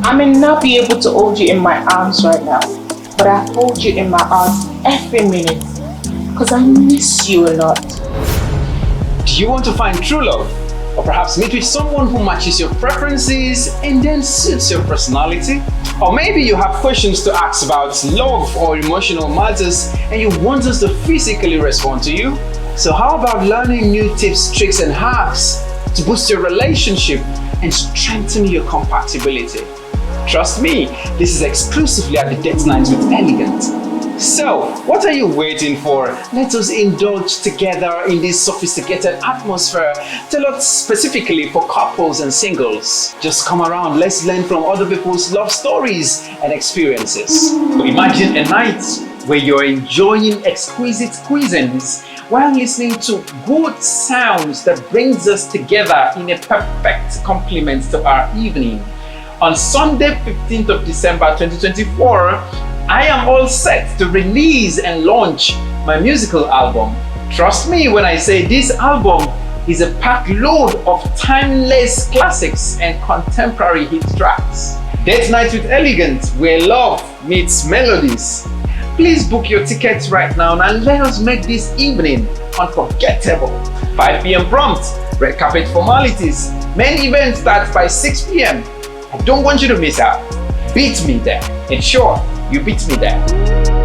I may not be able to hold you in my arms right now, but I hold you in my arms every minute because I miss you a lot. Do you want to find true love? Or perhaps meet with someone who matches your preferences and then suits your personality? Or maybe you have questions to ask about love or emotional matters and you want us to physically respond to you? So how about learning new tips, tricks and hacks to boost your relationship and strengthen your compatibility? Trust me, this is exclusively at the Date Night with Elegant. So, what are you waiting for? Let us indulge together in this sophisticated atmosphere tailored specifically for couples and singles. Just come around, let's learn from other people's love stories and experiences. Imagine a night where you're enjoying exquisite cuisines while listening to good sounds that brings us together in a perfect complement to our evening. On Sunday, 15th of December 2024, I am all set to release and launch my musical album. Trust me when I say this album is a packed load of timeless classics and contemporary hit tracks. Date Night with Elegant, where love meets melodies. Please book your tickets right now and let us make this evening unforgettable. 5 p.m. prompt, red carpet formalities. Main event starts by 6 p.m. I don't want you to miss out. Beat me there. In short, you beat me there.